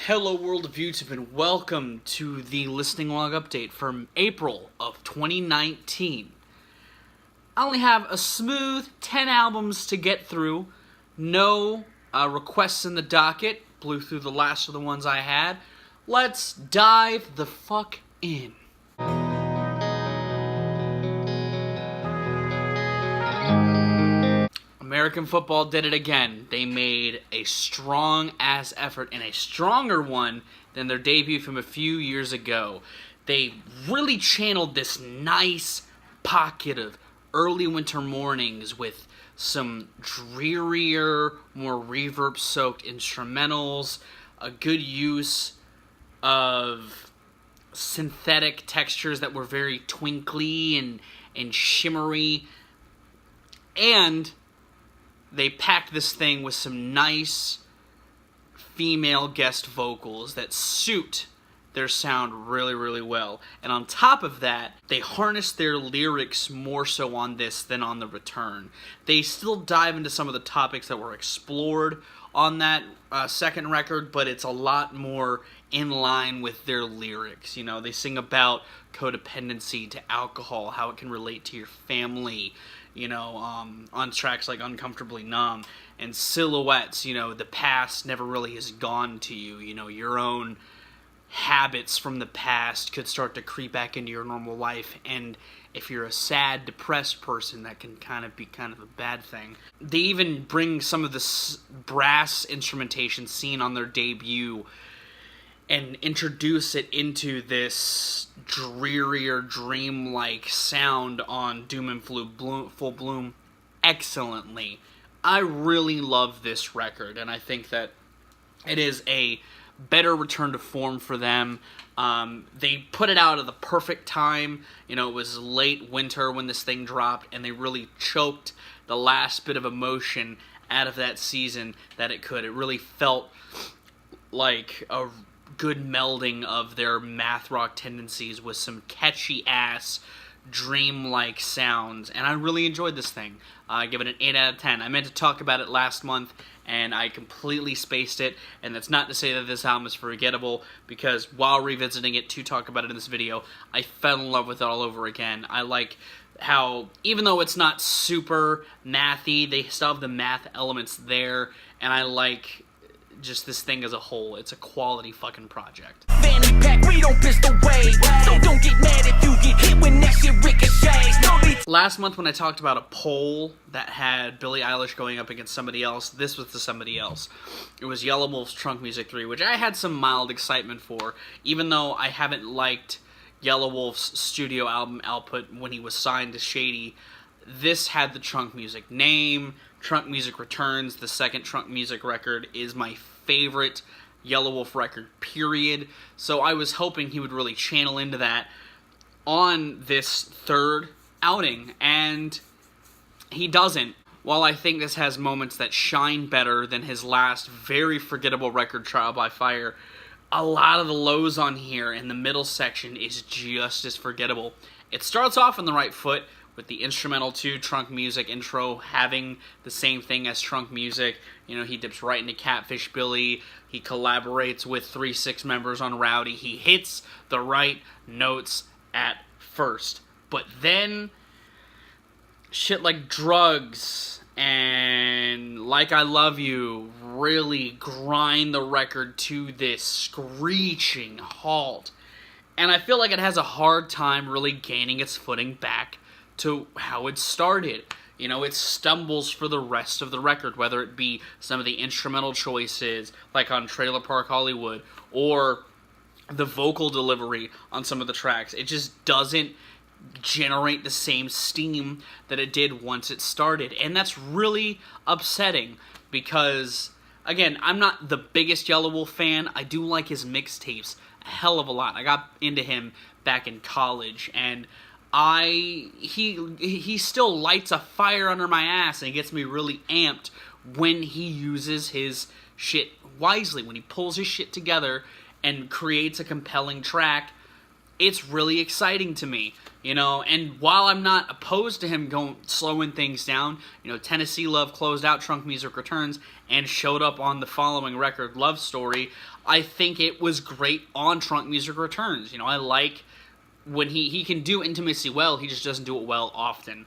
Hello world of YouTube and welcome to the listening log update from April of 2019. I only have a smooth 10 albums to get through. No requests in the docket. Blew through the last of the ones I had. Let's dive the fuck in. American football did it again. They made a strong-ass effort, and a stronger one than their debut from a few years ago. They really channeled this nice pocket of early winter mornings with some drearier, more reverb-soaked instrumentals, a good use of synthetic textures that were very twinkly and shimmery, and they packed this thing with some nice female guest vocals that suit their sound really, really well. And on top of that, they harnessed their lyrics more so on this than on the return. They still dive into some of the topics that were explored on that second record, but it's a lot more in line with their lyrics. You know, they sing about codependency to alcohol, how it can relate to your family, you know, on tracks like Uncomfortably Numb, and Silhouettes, you know, the past never really has gone to you, you know, your own habits from the past could start to creep back into your normal life, and if you're a sad, depressed person, that can kind of a bad thing. They even bring some of the brass instrumentation seen on their debut and introduce it into this drearier, dreamlike sound on Doom and Full Bloom excellently. I really love this record, and I think that it is a better return to form for them. They put it out at the perfect time. You know, it was late winter when this thing dropped, and they really choked the last bit of emotion out of that season that it could. It really felt like a good melding of their math rock tendencies with some catchy ass dreamlike sounds, and I really enjoyed this thing. I give it an 8 out of 10. I meant to talk about it last month and I completely spaced it, and that's not to say that this album is forgettable, because while revisiting it to talk about it in this video, I fell in love with it all over again. I like how, even though it's not super mathy, they still have the math elements there, and I like just this thing as a whole. It's a quality fucking project. Fanny pack, we don't pistol wave, so don't get mad if you get hit when that shit ricochets. Last month when I talked about a poll that had Billie Eilish going up against somebody else, this was the somebody else. It was Yelawolf's Trunk Music 3, which I had some mild excitement for, even though I haven't liked Yelawolf's studio album output when he was signed to Shady. This had the Trunk Music name. Trunk Music Returns, the second Trunk Music record, is my favorite Yelawolf record, period. So I was hoping he would really channel into that on this third outing, and he doesn't. While I think this has moments that shine better than his last very forgettable record, Trial by Fire, a lot of the lows on here in the middle section is just as forgettable. It starts off on the right foot, with the instrumental to Trunk Music intro having the same thing as Trunk Music. You know, he dips right into Catfish Billy. He collaborates with 3-6 members on Rowdy. He hits the right notes at first. But then, shit like Drugs and Like I Love You really grind the record to this screeching halt. And I feel like it has a hard time really gaining its footing back to how it started. You know, it stumbles for the rest of the record, whether it be some of the instrumental choices, like on Trailer Park Hollywood, or the vocal delivery on some of the tracks. It just doesn't generate the same steam that it did once it started, and that's really upsetting, because, again, I'm not the biggest Yelawolf fan. I do like his mixtapes a hell of a lot. I got into him back in college, and he still lights a fire under my ass, and it gets me really amped when he uses his shit wisely, when he pulls his shit together and creates a compelling track it's really exciting to me, you know, and while I'm not opposed to him slowing things down, you know, Tennessee Love closed out Trunk Music Returns and showed up on the following record, Love Story. I think it was great on Trunk Music Returns. You know, I like when he can do intimacy well, he just doesn't do it well often.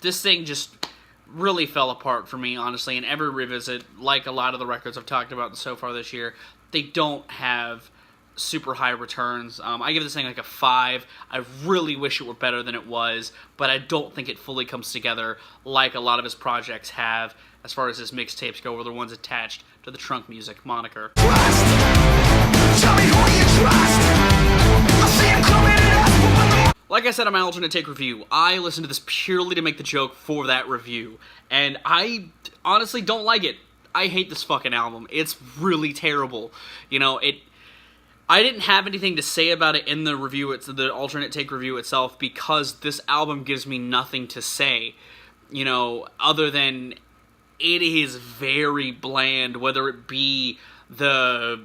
This thing just really fell apart for me, honestly, and every revisit, like a lot of the records I've talked about so far this year, they don't have super high returns. I give this thing like a 5. I really wish it were better than it was, but I don't think it fully comes together like a lot of his projects have, as far as his mixtapes go, or the ones attached to the Trunk Music moniker. Trust. Tell me who you trust. I see him coming in. Like I said on my alternate take review, I listened to this purely to make the joke for that review, and I honestly don't like it. I hate this fucking album. It's really terrible. You know, I didn't have anything to say about it in the review, it's the alternate take review itself, because this album gives me nothing to say, you know, other than it is very bland, whether it be the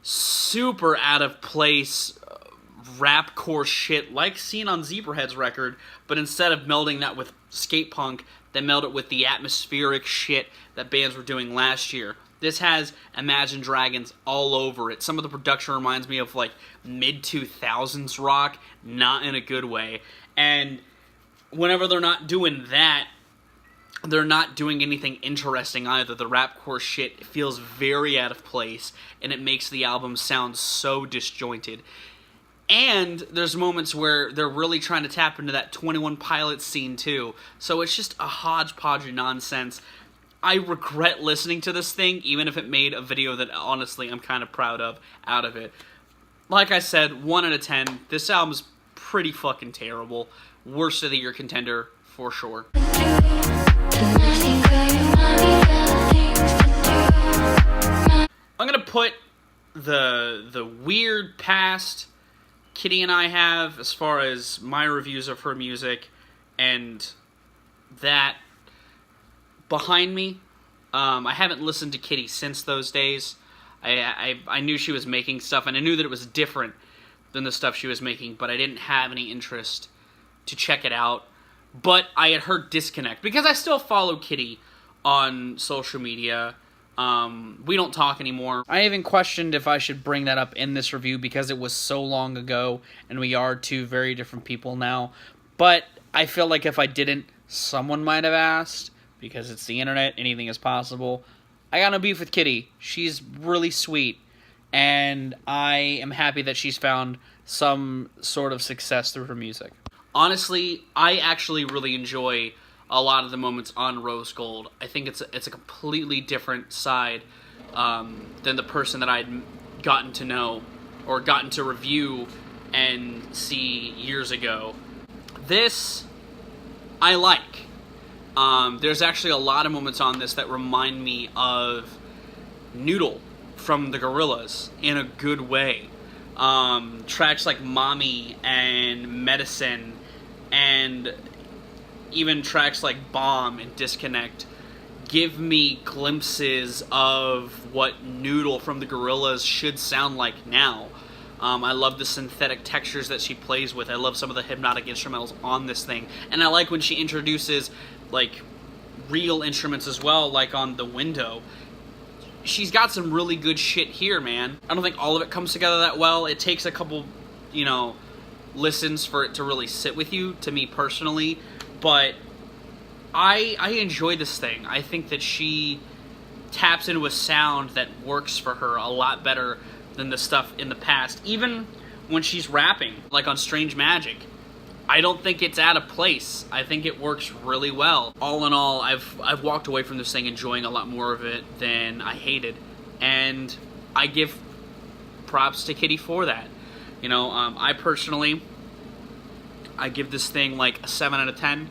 super out of place rapcore shit like seen on Zebrahead's record, but instead of melding that with skate punk, they meld it with the atmospheric shit that bands were doing last year. This has Imagine Dragons all over it. Some of the production reminds me of like mid-2000s rock, not in a good way. And whenever they're not doing that, they're not doing anything interesting either. The rapcore shit feels very out of place, and it makes the album sound so disjointed. And there's moments where they're really trying to tap into that 21 Pilots scene too. So it's just a hodgepodge of nonsense. I regret listening to this thing, even if it made a video that, honestly, I'm kind of proud of out of it. Like I said, 1 out of 10. This album's pretty fucking terrible. Worst of the year contender, for sure. I'm gonna put the weird past Kitty and I have, as far as my reviews of her music, and that behind me. I haven't listened to Kitty since those days. I knew she was making stuff, and I knew that it was different than the stuff she was making, but I didn't have any interest to check it out. But I had heard Disconnect, because I still follow Kitty on social media. We don't talk anymore. I even questioned if I should bring that up in this review, because it was so long ago, and we are two very different people now. But I feel like if I didn't, someone might have asked, because it's the internet, anything is possible. I got no beef with Kitty. She's really sweet, and I am happy that she's found some sort of success through her music. Honestly, I actually really enjoy a lot of the moments on Rose Gold. I think it's a completely different side than the person that I'd gotten to know or gotten to review and see years ago. This, I like. There's actually a lot of moments on this that remind me of Noodle from the Gorillaz in a good way. Tracks like Mommy and Medicine, and even tracks like Bomb and Disconnect give me glimpses of what Noodle from the Gorillaz should sound like now. I love the synthetic textures that she plays with. I love some of the hypnotic instrumentals on this thing. And I like when she introduces, like, real instruments as well, like on The Window. She's got some really good shit here, man. I don't think all of it comes together that well. It takes a couple, you know, listens for it to really sit with you, to me personally. But I enjoy this thing. I think that she taps into a sound that works for her a lot better than the stuff in the past. Even when she's rapping, like on Strange Magic, I don't think it's out of place. I think it works really well. All in all, I've walked away from this thing enjoying a lot more of it than I hated, and I give props to Kitty for that. You know, I personally, I give this thing like a 7 out of 10.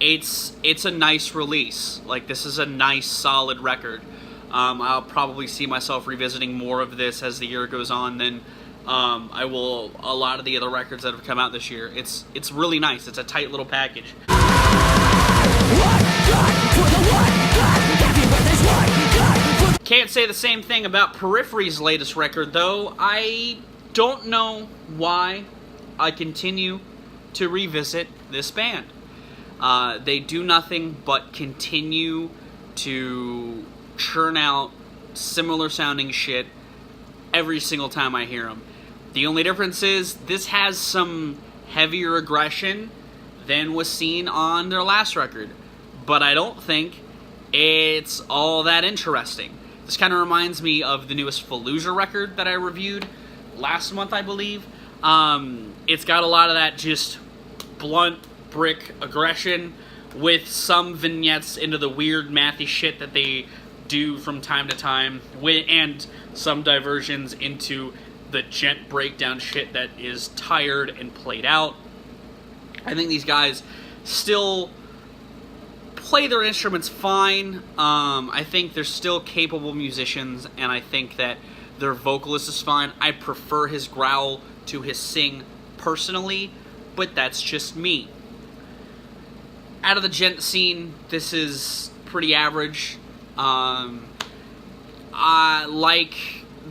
It's a nice release. Like, this is a nice, solid record. I'll probably see myself revisiting more of this as the year goes on than I will a lot of the other records that have come out this year. It's really nice. It's a tight little package. Can't say the same thing about Periphery's latest record, though. I don't know why I continue to revisit this band. They do nothing but continue to churn out similar sounding shit every single time I hear them. The only difference is this has some heavier aggression than was seen on their last record, but I don't think it's all that interesting. This kind of reminds me of the newest Fallujah record that I reviewed last month, I believe. It's got a lot of that just blunt brick aggression with some vignettes into the weird mathy shit that they do from time to time, and some diversions into the gent breakdown shit that is tired and played out. I think these guys still play their instruments fine. I think they're still capable musicians, and I think that their vocalist is fine. I prefer his growl to his sing personally, but that's just me. Out of the gent scene, this is pretty average. I like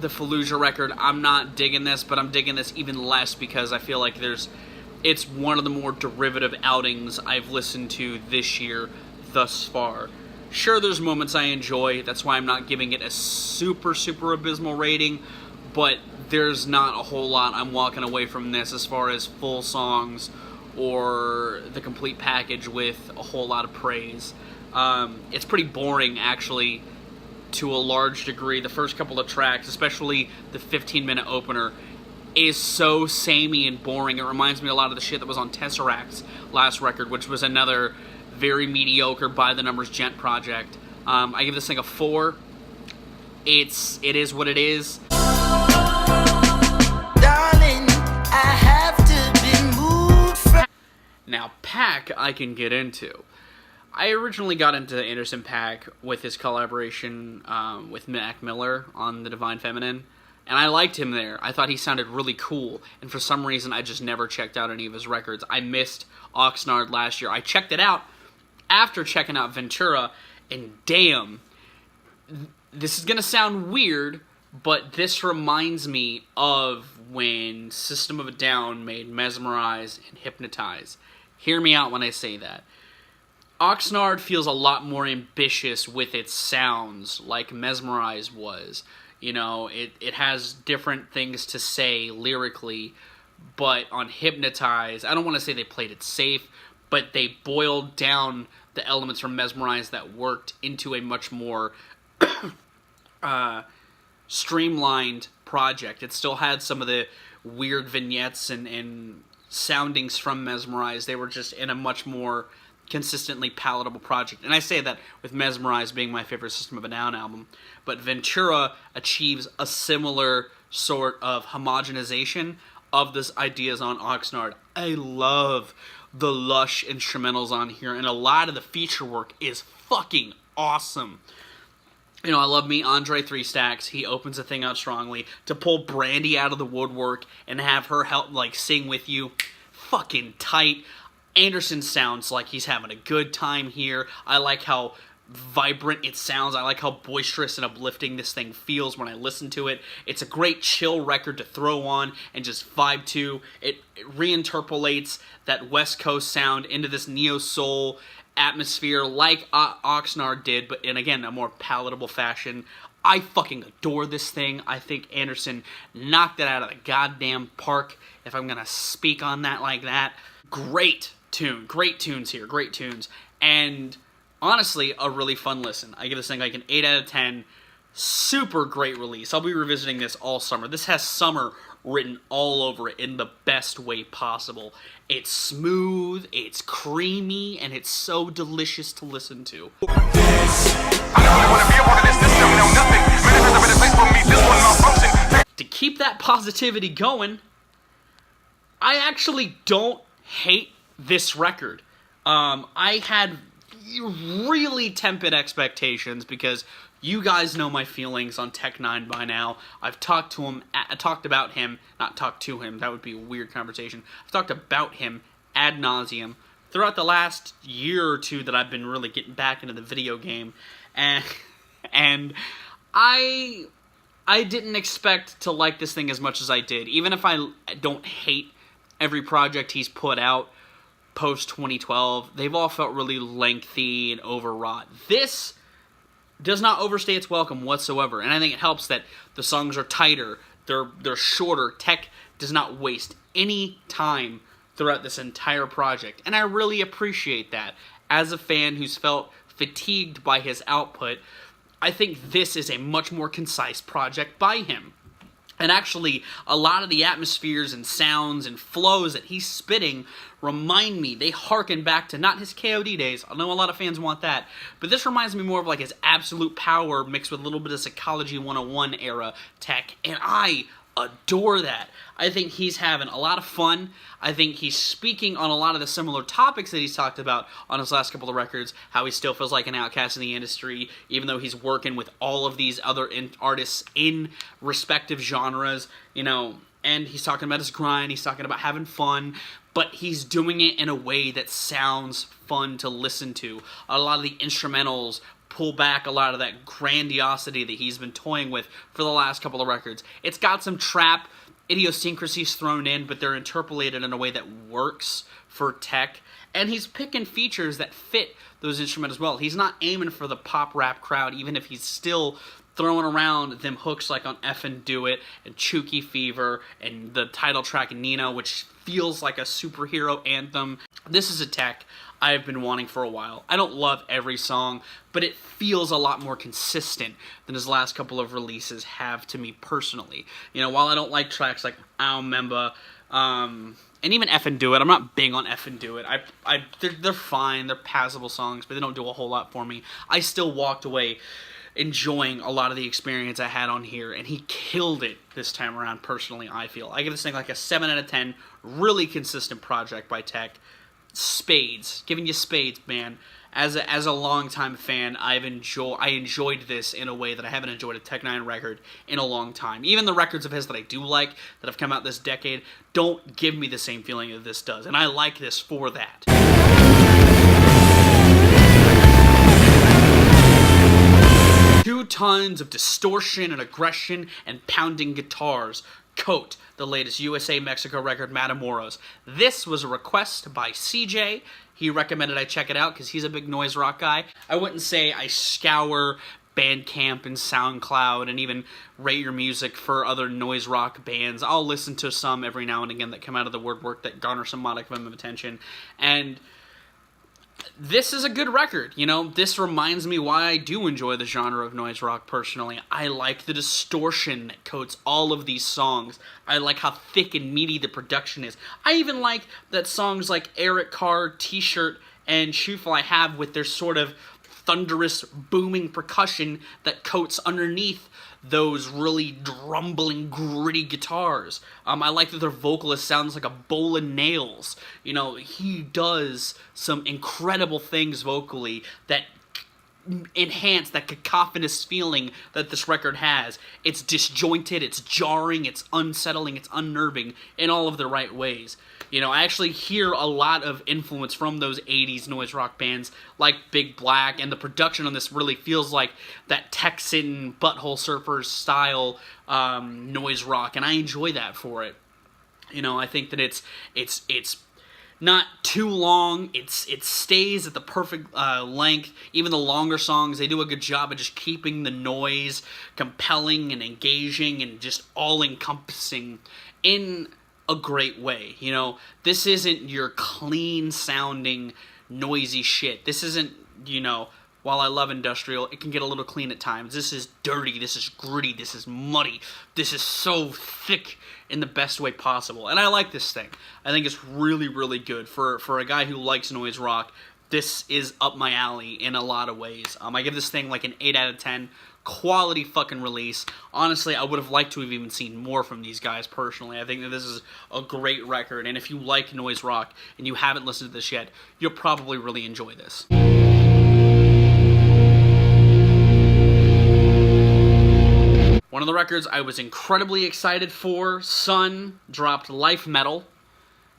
the Fallujah record. I'm not digging this, but I'm digging this even less because I feel like it's one of the more derivative outings I've listened to this year thus far. Sure, there's moments I enjoy. That's why I'm not giving it a super, super abysmal rating, but there's not a whole lot I'm walking away from this as far as full songs or the complete package with a whole lot of praise. It's pretty boring, actually, to a large degree. The first couple of tracks, especially the 15-minute opener, is so samey and boring. It reminds me a lot of the shit that was on Tesseract's last record, which was another very mediocre, by-the-numbers gent project. I give this thing a 4. It is what it is. Darling, I have to be moved from... Now, Paak I can get into. I originally got into Anderson .Paak with his collaboration with Mac Miller on The Divine Feminine, and I liked him there. I thought he sounded really cool, and for some reason I just never checked out any of his records. I missed Oxnard last year. I checked it out after checking out Ventura, and damn, this is going to sound weird, but this reminds me of when System of a Down made Mesmerize and Hypnotize. Hear me out when I say that. Oxnard feels a lot more ambitious with its sounds, like Mesmerize was. You know, it has different things to say lyrically, but on Hypnotize, I don't want to say they played it safe, but they boiled down the elements from Mesmerize that worked into a much more streamlined project. It still had some of the weird vignettes and soundings from Mesmerize. They were just in a much more consistently palatable project. And I say that with Mesmerize being my favorite System of a Down album. But Ventura achieves a similar sort of homogenization of this ideas on Oxnard. I love the lush instrumentals on here, and a lot of the feature work is fucking awesome. You know, I love me Andre 3 Stacks. He opens the thing out strongly. To pull Brandy out of the woodwork and have her help, like, sing with you. Fucking tight. Anderson sounds like he's having a good time here. I like how vibrant it sounds. I like how boisterous and uplifting this thing feels when I listen to it. It's a great chill record to throw on and just vibe to. It reinterpolates that West Coast sound into this neo-soul atmosphere like Oxnard did, but in, again, a more palatable fashion. I fucking adore this thing. I think Anderson knocked it out of the goddamn park, if I'm gonna speak on that like that. Great tunes here, great tunes, and honestly, a really fun listen. I give this thing like an 8 out of 10. Super great release. I'll be revisiting this all summer. This has summer written all over it in the best way possible. It's smooth, it's creamy, and it's so delicious to listen to. To keep that positivity going, I actually don't hate this record. I had really tepid expectations because you guys know my feelings on Tech 9 by now. I've talked about him, not talked to him, that would be a weird conversation. I've talked about him ad nauseum throughout the last year or two that I've been really getting back into the video game, and I didn't expect to like this thing as much as I did. Even if I don't hate every project he's put out post 2012, they've all felt really lengthy and overwrought. This does not overstay its welcome whatsoever, and I think it helps that the songs are tighter, they're shorter. Tech does not waste any time throughout this entire project, and I really appreciate that. As a fan who's felt fatigued by his output, I think this is a much more concise project by him. And actually, a lot of the atmospheres and sounds and flows that he's spitting remind me, they harken back to not his KOD days. I know a lot of fans want that, but this reminds me more of like his Absolute Power mixed with a little bit of Psychology 101 era tech, and I adore that. I think he's having a lot of fun. I think he's speaking on a lot of the similar topics that he's talked about on his last couple of records, how he still feels like an outcast in the industry, even though he's working with all of these other artists in respective genres, you know, and he's talking about his grind, he's talking about having fun, but he's doing it in a way that sounds fun to listen to. A lot of the instrumentals pull back a lot of that grandiosity that he's been toying with for the last couple of records. It's got some trap idiosyncrasies thrown in, but they're interpolated in a way that works for tech. And he's picking features that fit those instruments as well. He's not aiming for the pop rap crowd, even if he's still throwing around them hooks like on Effin' Do It and Chooky Fever and the title track Nina, which feels like a superhero anthem. This is a tech I've been wanting for a while. I don't love every song, but it feels a lot more consistent than his last couple of releases have to me personally. You know, while I don't like tracks like I Remember, and even Effin' Do It, I'm not big on Effin' Do It. They're fine, they're passable songs, but they don't do a whole lot for me. I still walked away enjoying a lot of the experience I had on here, and he killed it this time around personally, I feel. I give this thing like a 7 out of 10, really consistent project by Tech. Spades, giving you spades, man. As a longtime fan, I enjoyed this in a way that I haven't enjoyed a Tech 9 record in a long time. Even the records of his that I do like, that have come out this decade, don't give me the same feeling that this does, and I like this for that. 2 tons of distortion and aggression and pounding guitars coat the latest USA-Mexico record, Matamoros. This was a request by CJ. He recommended I check it out because he's a big noise rock guy. I wouldn't say I scour Bandcamp and SoundCloud and even rate your music for other noise rock bands. I'll listen to some every now and again that come out of the woodwork that garner some modicum of attention. And this is a good record, you know. This reminds me why I do enjoy the genre of noise rock personally. I like the distortion that coats all of these songs. I like how thick and meaty the production is. I even like that songs like Eric Carr, T-Shirt, and Shoefly have with their sort of thunderous, booming percussion that coats underneath those really drumbling, gritty guitars. I like that their vocalist sounds like a bowl of nails. You know, he does some incredible things vocally that enhance that cacophonous feeling that this record has. It's disjointed, it's jarring, it's unsettling, it's unnerving in all of the right ways. You know, I actually hear a lot of influence from those 80s noise rock bands like Big Black, and the production on this really feels like that Texan Butthole Surfers style noise rock, and I enjoy that for it. You know, I think that it's not too long. It stays at the perfect length. Even the longer songs, they do a good job of just keeping the noise compelling and engaging and just all-encompassing in a great way. You know, this isn't your clean-sounding, noisy shit. This isn't, you know, while I love industrial, it can get a little clean at times. This is dirty, this is gritty, this is muddy, this is so thick in the best way possible. And I like this thing. I think it's really, really good. For a guy who likes noise rock, this is up my alley in a lot of ways. I give this thing like an 8 out of 10. Quality fucking release. Honestly, I would have liked to have even seen more from these guys personally. I think that this is a great record, and if you like noise rock and you haven't listened to this yet, you'll probably really enjoy this. One of the records I was incredibly excited for, Sunn dropped Life Metal,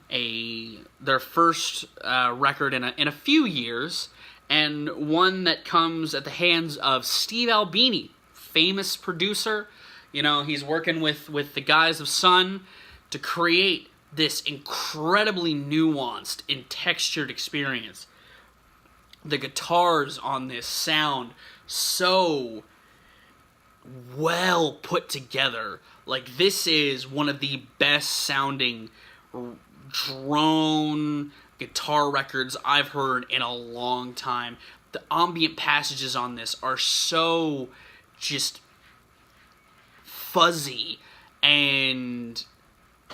their first record in a few years, and one that comes at the hands of Steve Albini, famous producer. You know, he's working with the guys of Sunn to create this incredibly nuanced and textured experience. The guitars on this sound so well put together. Like, this is one of the best sounding drone guitar records I've heard in a long time. The ambient passages on this are so just fuzzy and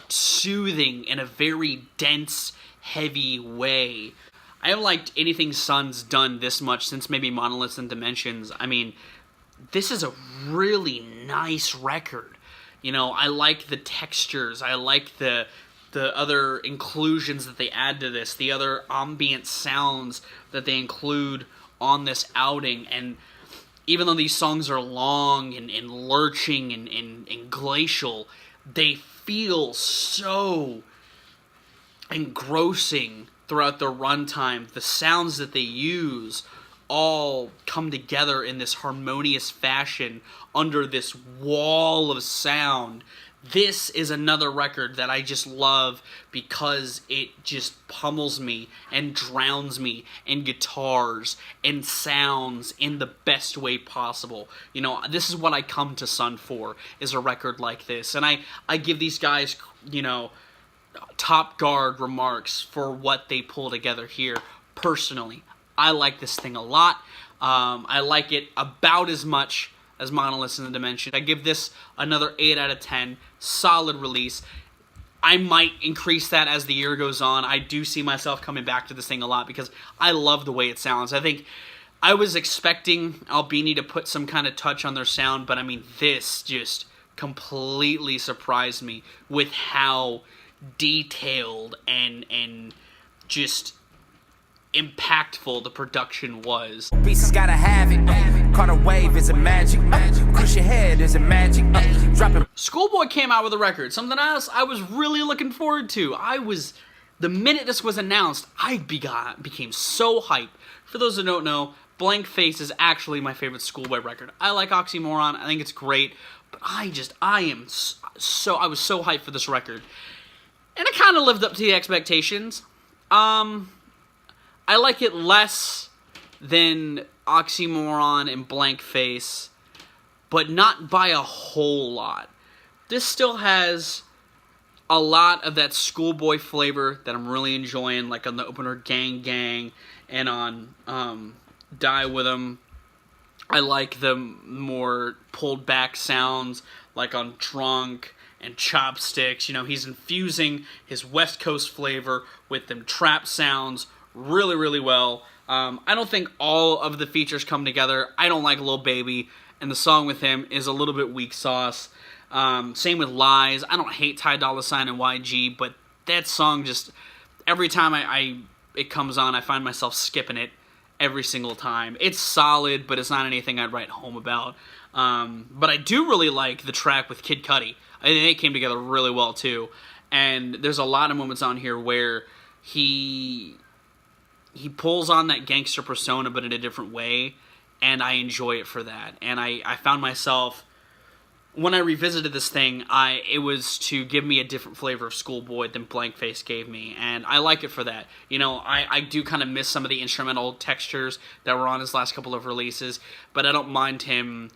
soothing in a very dense, heavy way. I haven't liked anything Sunn's done this much since maybe Monoliths and Dimensions. I mean, this is a really nice record. You know, I like the textures. I like the other inclusions that they add to this, the other ambient sounds that they include on this outing. And even though these songs are long and lurching and glacial, they feel so engrossing throughout the runtime. The sounds that they use all come together in this harmonious fashion under this wall of sound. This is another record that I just love because it just pummels me and drowns me in guitars and sounds in the best way possible. You know, this is what I come to Sunn for, is a record like this. And I give these guys, you know, top guard remarks for what they pull together here. Personally, I like this thing a lot. I like it about as much as Monoliths in the Dimension. I give this another 8 out of 10. Solid release. I might increase that as the year goes on. I do see myself coming back to this thing a lot because I love the way it sounds. I think I was expecting Albini to put some kind of touch on their sound, but I mean, this just completely surprised me with how detailed and just impactful the production was. Pieces gotta have it. Caught a wave, is it magic? Crush your head, is it magic? Drop it. ScHoolboy came out with a record, something else I was really looking forward to. The minute this was announced, I became so hyped. For those that don't know, Blank Face is actually my favorite ScHoolboy record. I like Oxymoron, I think it's great, but I was so hyped for this record. And it kind of lived up to the expectations. I like it less than Oxymoron and Blank Face, but not by a whole lot. This still has a lot of that ScHoolboy flavor that I'm really enjoying, like on the opener Gang Gang and on Die With 'Em. I like the more pulled back sounds, like on Drunk and Chopsticks. You know, he's infusing his West Coast flavor with them trap sounds really, really well. I don't think all of the features come together. I don't like Lil Baby, and the song with him is a little bit weak sauce. Same with Lies. I don't hate Ty Dolla $ign and YG, but that song just, every time it comes on, I find myself skipping it every single time. It's solid, but it's not anything I'd write home about. But I do really like the track with Kid Cudi. I think they came together really well, too. And there's a lot of moments on here where he pulls on that gangster persona, but in a different way, and I enjoy it for that. And I found myself, when I revisited this thing, it was to give me a different flavor of ScHoolboy than Blank Face gave me, and I like it for that. You know, I do kind of miss some of the instrumental textures that were on his last couple of releases, but I don't mind him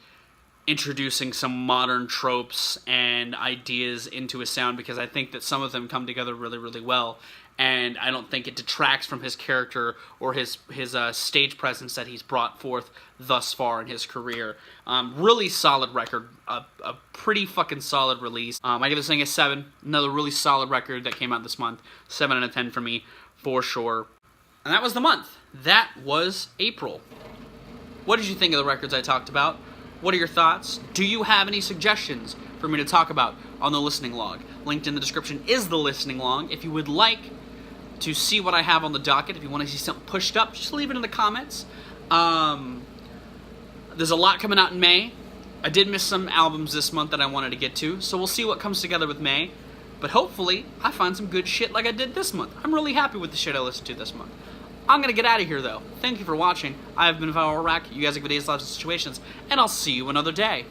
introducing some modern tropes and ideas into his sound, because I think that some of them come together really, really well. And I don't think it detracts from his character or his stage presence that he's brought forth thus far in his career. Really solid record. A pretty fucking solid release. I give this thing a 7. Another really solid record that came out this month. 7 out of 10 for me, for sure. And that was the month. That was April. What did you think of the records I talked about? What are your thoughts? Do you have any suggestions for me to talk about on the listening log? Linked in the description is the listening log. If you would like to see what I have on the docket, if you want to see something pushed up, just leave it in the comments. There's a lot coming out in May. I did miss some albums this month that I wanted to get to, so we'll see what comes together with May. But hopefully, I find some good shit like I did this month. I'm really happy with the shit I listened to this month. I'm going to get out of here, though. Thank you for watching. I have been ViralRak. You guys have good days, lives, and situations, and I'll see you another day.